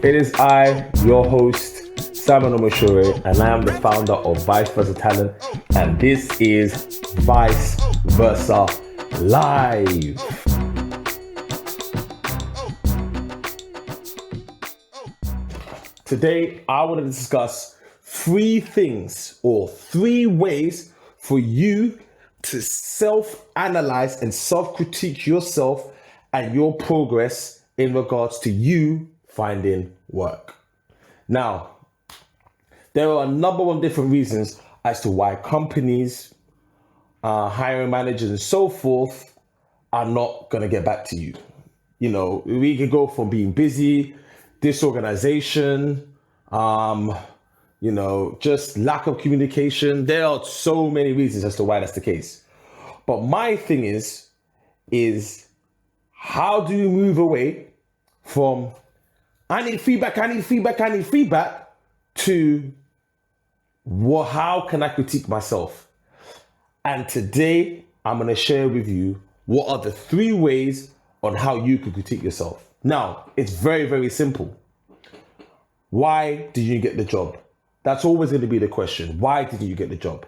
It is I, your host, Simon Omoshure, and I am the founder of Vice Versa Talent, and this is Vice Versa Live. Today, I want to discuss three things or three ways for you to self-analyze and self-critique yourself and your progress in regards to you finding work. Now, there are a number of different reasons as to why companies, hiring managers and so forth are not going to get back to you. You know, we could go from being busy, disorganization, just lack of communication. There are so many reasons as to why that's the case. But my thing is how do you move away from I need feedback, to how can I critique myself? And today I'm going to share with you what are the three ways on how you can critique yourself. Now, it's very, very simple. Why did you get the job? That's always going to be the question. Why did you get the job?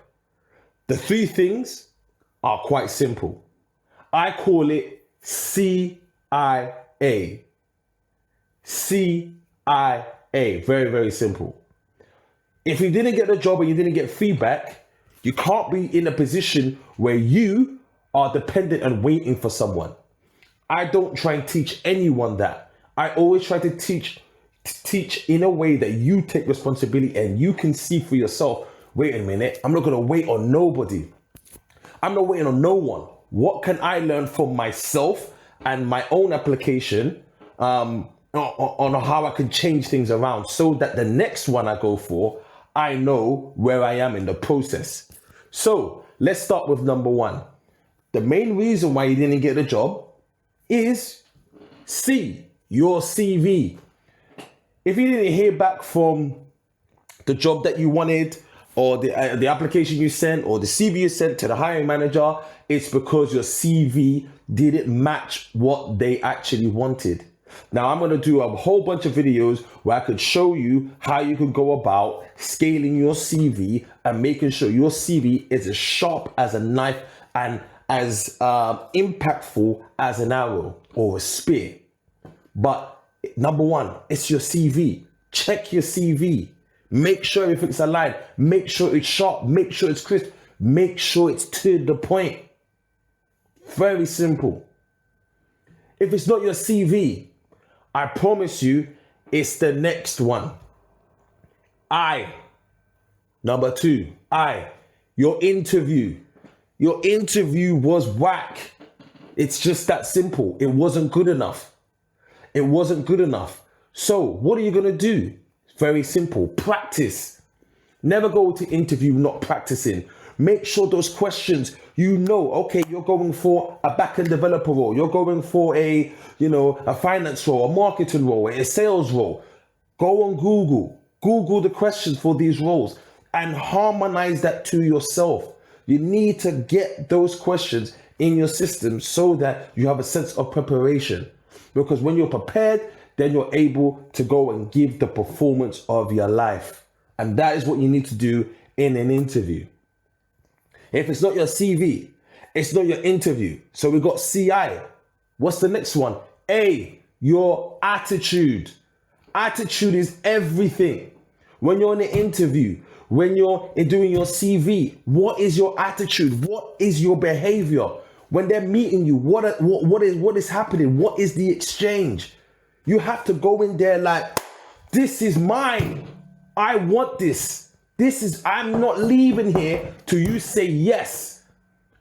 The three things are quite simple. I call it CIA. CIA. Very, very simple. If you didn't get the job and you didn't get feedback, you can't be in a position where you are dependent and waiting for someone. I don't try and teach anyone that. I always try to teach in a way that you take responsibility and you can see for yourself, wait a minute, I'm not going to wait on nobody. I'm not waiting on no one. What can I learn from myself and my own application on how I can change things around so that the next one I go for, I know where I am in the process. So let's start with number one. The main reason why you didn't get a job is your CV. If you didn't hear back from the job that you wanted or the application you sent or the CV you sent to the hiring manager, it's because your CV didn't match what they actually wanted. Now, I'm going to do a whole bunch of videos where I could show you how you can go about scaling your CV and making sure your CV is as sharp as a knife and as impactful as an arrow or a spear. But number one, it's your CV. Check your CV. Make sure everything's aligned. Make sure it's sharp. Make sure it's crisp. Make sure it's to the point. Very simple. If it's not your CV, I promise you, it's the next one. Number two, your interview. Your interview was whack. It's just that simple. It wasn't good enough. It wasn't good enough. So what are you going to do? Very simple. Practice. Never go to interview not practicing. Make sure those questions, okay, you're going for a back-end developer role. You're going for a finance role, a marketing role, a sales role. Go on Google. Google the questions for these roles and harmonize that to yourself. You need to get those questions in your system so that you have a sense of preparation. Because when you're prepared, then you're able to go and give the performance of your life. And that is what you need to do in an interview. If it's not your CV, it's not your interview. So we got CI. What's the next one? A, your attitude. Attitude is everything. When you're in an interview, when you're doing your CV, what is your attitude? What is your behavior? When they're meeting you, what is happening? What is the exchange? You have to go in there like, this is mine. I want this. I'm not leaving here till you say yes.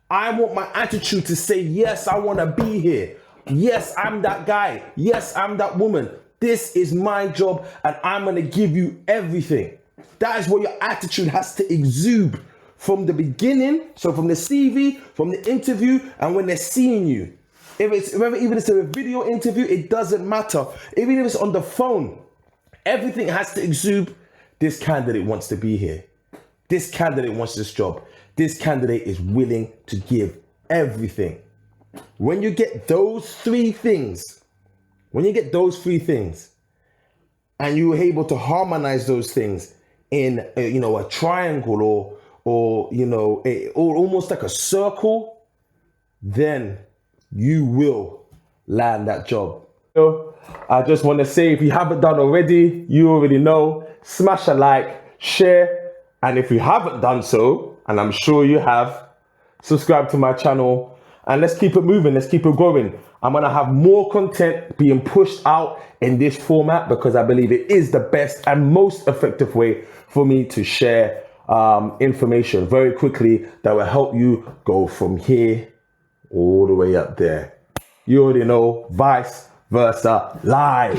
I want my attitude to say, yes, I want to be here. Yes, I'm that guy. Yes, I'm that woman. This is my job and I'm going to give you everything. That is what your attitude has to exude from the beginning. So from the CV, from the interview, and when they're seeing you. Even if it's a video interview, it doesn't matter. Even if it's on the phone, everything has to exude. This candidate wants to be here. This candidate wants this job. This candidate is willing to give everything. When you get those three things, and you were able to harmonize those things in a triangle or or almost like a circle, then you will land that job. So I just want to say, if you haven't done already, you already know, smash a like, share, and if you haven't done so, and I'm sure you have, subscribe to my channel, and let's keep it moving, let's keep it growing. I'm gonna have more content being pushed out in this format because I believe it is the best and most effective way for me to share information very quickly that will help you go from here all the way up there. You already know, vice versa live.